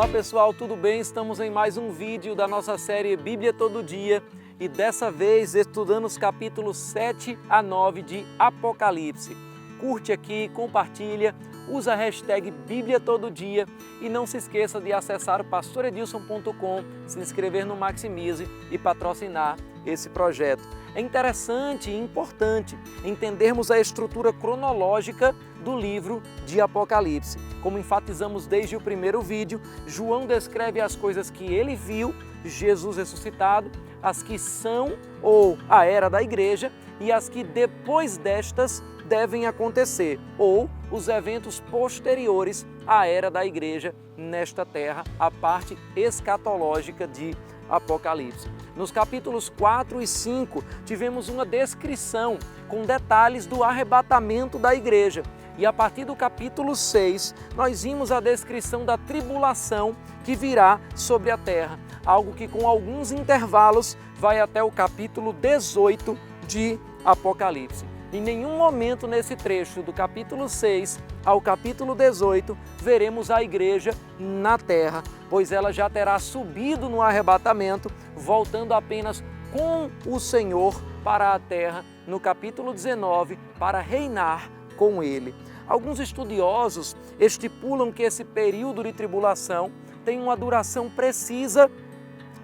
Olá pessoal, tudo bem? Estamos em mais um vídeo da nossa série Bíblia Todo Dia e dessa vez estudando os capítulos 7 a 9 de Apocalipse. Curte aqui, compartilha, usa a hashtag Bíblia Todo Dia e não se esqueça de acessar o pastoredilson.com, se inscrever no Maximize e patrocinar esse projeto. É interessante e importante entendermos a estrutura cronológica do livro de Apocalipse. Como enfatizamos desde o primeiro vídeo, João descreve as coisas que ele viu, Jesus ressuscitado, as que são ou a era da igreja e as que depois destas devem acontecer, ou os eventos posteriores à era da igreja nesta terra, a parte escatológica de Apocalipse. Nos capítulos 4 e 5, tivemos uma descrição com detalhes do arrebatamento da igreja. E a partir do capítulo 6, nós vimos a descrição da tribulação que virá sobre a terra. Algo que com alguns intervalos vai até o capítulo 18 de Apocalipse. Em nenhum momento nesse trecho do capítulo 6 ao capítulo 18 veremos a igreja na terra, pois ela já terá subido no arrebatamento, voltando apenas com o Senhor para a terra no capítulo 19 para reinar com ele. Alguns estudiosos estipulam que esse período de tribulação tem uma duração precisa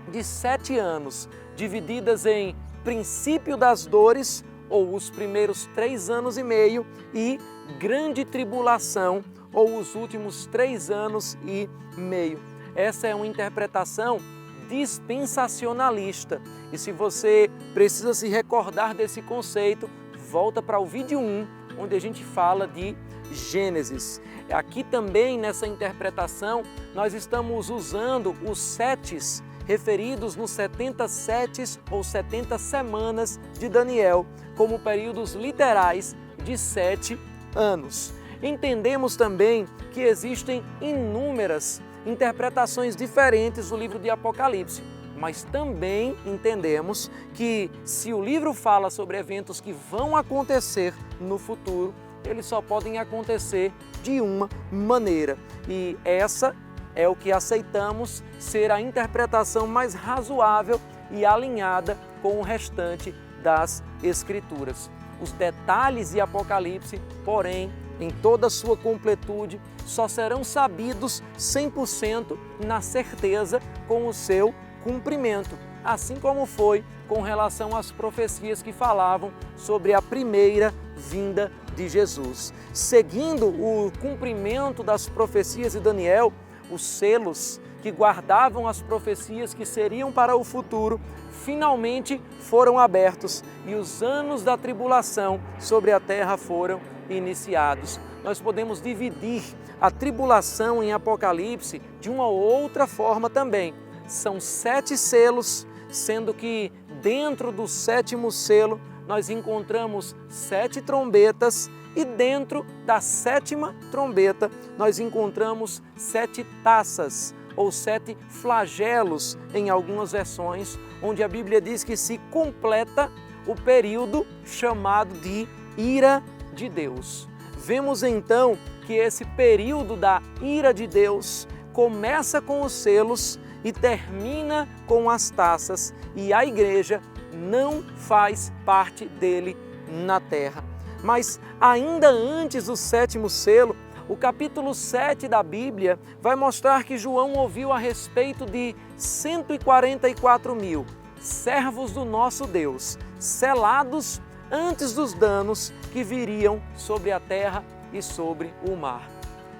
de 7 anos, divididas em princípio das dores, ou os primeiros 3 anos e meio, e grande tribulação, ou os últimos 3 anos e meio. Essa é uma interpretação dispensacionalista. E se você precisa se recordar desse conceito, volta para o vídeo 1, onde a gente fala de Gênesis. Aqui também nessa interpretação, nós estamos usando os setes referidos nos 70 setes ou 70 semanas de Daniel, como períodos literais de 7 anos. Entendemos também que existem inúmeras interpretações diferentes do livro de Apocalipse, mas também entendemos que se o livro fala sobre eventos que vão acontecer no futuro, eles só podem acontecer de uma maneira. E essa é o que aceitamos ser a interpretação mais razoável e alinhada com o restante das Escrituras. Os detalhes de Apocalipse, porém, em toda a sua completude, só serão sabidos 100% na certeza com o seu cumprimento, assim como foi com relação às profecias que falavam sobre a primeira vinda de Jesus. Seguindo o cumprimento das profecias de Daniel, os selos que guardavam as profecias que seriam para o futuro finalmente foram abertos e os anos da tribulação sobre a terra foram iniciados. Nós podemos dividir a tribulação em Apocalipse de uma outra forma também. São 7 selos, sendo que dentro do 7º selo nós encontramos 7 trombetas e dentro da 7ª trombeta nós encontramos 7 taças ou 7 flagelos em algumas versões, onde a Bíblia diz que se completa o período chamado de ira de Deus. Vemos então que esse período da ira de Deus começa com os selos e termina com as taças, e a igreja não faz parte dele na terra. Mas ainda antes do 7º selo, o capítulo 7 da Bíblia vai mostrar que João ouviu a respeito de 144 mil servos do nosso Deus, selados antes dos danos que viriam sobre a terra e sobre o mar.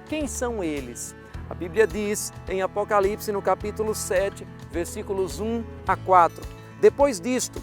Quem são eles? A Bíblia diz em Apocalipse, no capítulo 7, versículos 1 a 4. Depois disto,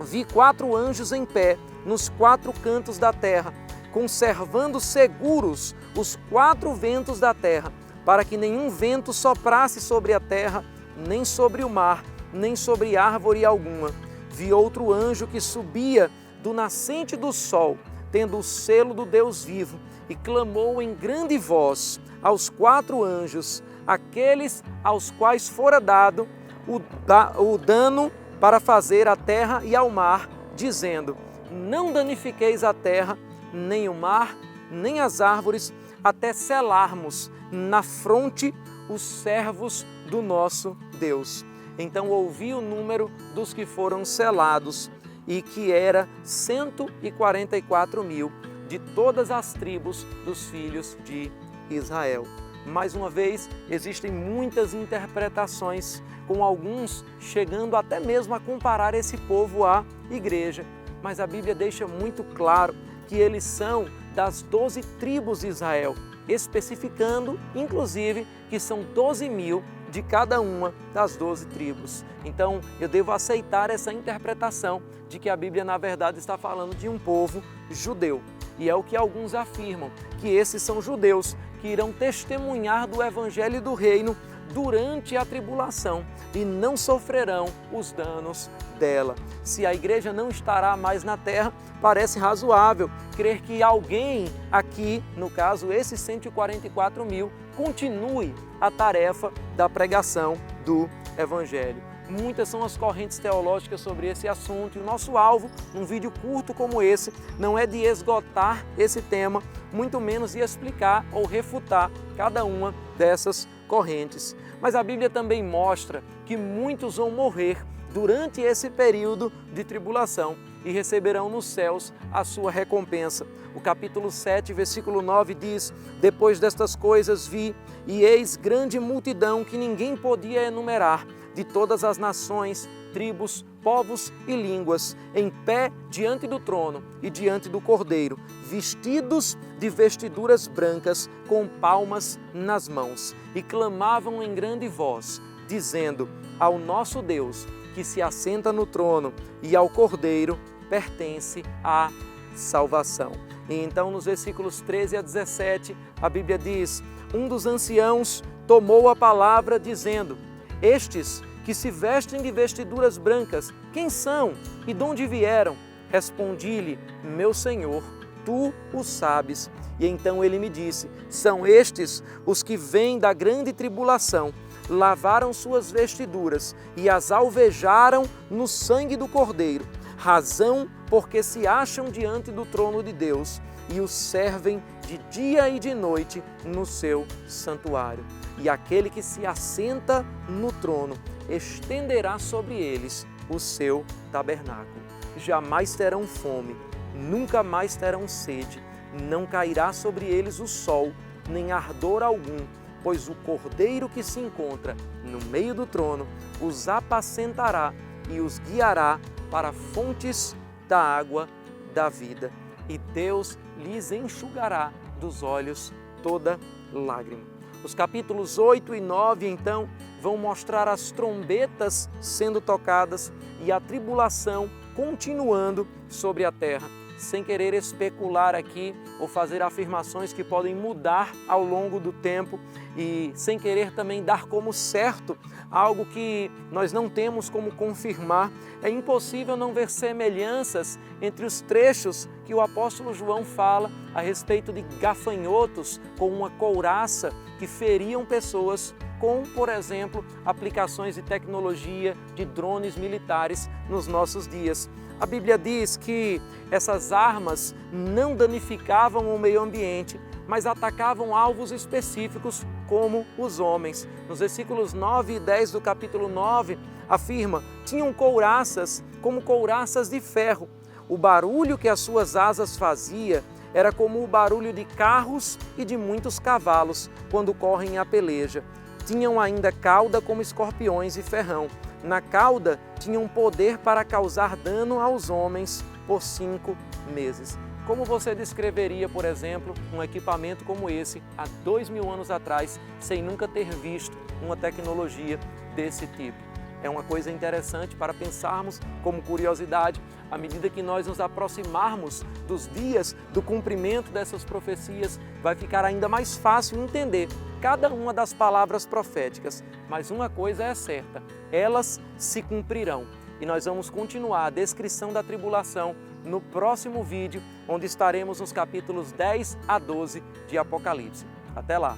vi 4 anjos em pé nos 4 cantos da terra, conservando seguros os 4 ventos da terra, para que nenhum vento soprasse sobre a terra, nem sobre o mar, nem sobre árvore alguma. Vi outro anjo que subia do nascente do sol, tendo o selo do Deus vivo, e clamou em grande voz aos 4 anjos, aqueles aos quais fora dado o dano para fazer à terra e ao mar, dizendo: não danifiqueis a terra, nem o mar, nem as árvores, até selarmos na fronte os servos do nosso Deus. Então ouvi o número dos que foram selados, e que era 144.000 de todas as tribos dos filhos de Israel. Mais uma vez, existem muitas interpretações, com alguns chegando até mesmo a comparar esse povo à igreja. Mas a Bíblia deixa muito claro que eles são das 12 tribos de Israel, especificando, inclusive, que são 12.000 de cada uma das 12 tribos. Então, eu devo aceitar essa interpretação de que a Bíblia, na verdade, está falando de um povo judeu. E é o que alguns afirmam, que esses são judeus que irão testemunhar do Evangelho do Reino durante a tribulação e não sofrerão os danos dela. Se a igreja não estará mais na terra, parece razoável crer que alguém aqui, no caso esses 144.000, continue a tarefa da pregação do Evangelho. Muitas são as correntes teológicas sobre esse assunto e o nosso alvo, num vídeo curto como esse, não é de esgotar esse tema, muito menos de explicar ou refutar cada uma dessas correntes. Mas a Bíblia também mostra que muitos vão morrer durante esse período de tribulação e receberão nos céus a sua recompensa. O capítulo 7, versículo 9 diz: depois destas coisas vi, e eis grande multidão que ninguém podia enumerar, de todas as nações, tribos, povos e línguas, em pé diante do trono e diante do Cordeiro, vestidos de vestiduras brancas, com palmas nas mãos, e clamavam em grande voz, dizendo: ao nosso Deus, que se assenta no trono, e ao Cordeiro pertence a salvação. E então, nos versículos 13 a 17, a Bíblia diz: um dos anciãos tomou a palavra, dizendo: estes que se vestem de vestiduras brancas, quem são e de onde vieram? Respondi-lhe: meu Senhor, tu o sabes. E então ele me disse: são estes os que vêm da grande tribulação, lavaram suas vestiduras e as alvejaram no sangue do Cordeiro, razão porque se acham diante do trono de Deus e o servem de dia e de noite no seu santuário. E aquele que se assenta no trono estenderá sobre eles o seu tabernáculo. Jamais terão fome, nunca mais terão sede, não cairá sobre eles o sol, nem ardor algum, pois o Cordeiro que se encontra no meio do trono os apacentará e os guiará para fontes da água da vida. E Deus lhes enxugará dos olhos toda lágrima. Os capítulos 8 e 9, então, vão mostrar as trombetas sendo tocadas e a tribulação continuando sobre a terra. Sem querer especular aqui ou fazer afirmações que podem mudar ao longo do tempo e sem querer também dar como certo algo que nós não temos como confirmar, é impossível não ver semelhanças entre os trechos que o apóstolo João fala a respeito de gafanhotos com uma couraça que feriam pessoas com, por exemplo, aplicações de tecnologia de drones militares nos nossos dias. A Bíblia diz que essas armas não danificavam o meio ambiente, mas atacavam alvos específicos como os homens. Nos versículos 9 e 10 do capítulo 9, afirma: tinham couraças como couraças de ferro. O barulho que as suas asas fazia era como o barulho de carros e de muitos cavalos quando correm a peleja. Tinham ainda cauda como escorpiões e ferrão. Na cauda tinham poder para causar dano aos homens por 5 meses. Como você descreveria, por exemplo, um equipamento como esse há 2000 anos atrás, sem nunca ter visto uma tecnologia desse tipo? É uma coisa interessante para pensarmos como curiosidade, à medida que nós nos aproximarmos dos dias do cumprimento dessas profecias, vai ficar ainda mais fácil entender cada uma das palavras proféticas. Mas uma coisa é certa, elas se cumprirão. E nós vamos continuar a descrição da tribulação no próximo vídeo, onde estaremos nos capítulos 10 a 12 de Apocalipse. Até lá!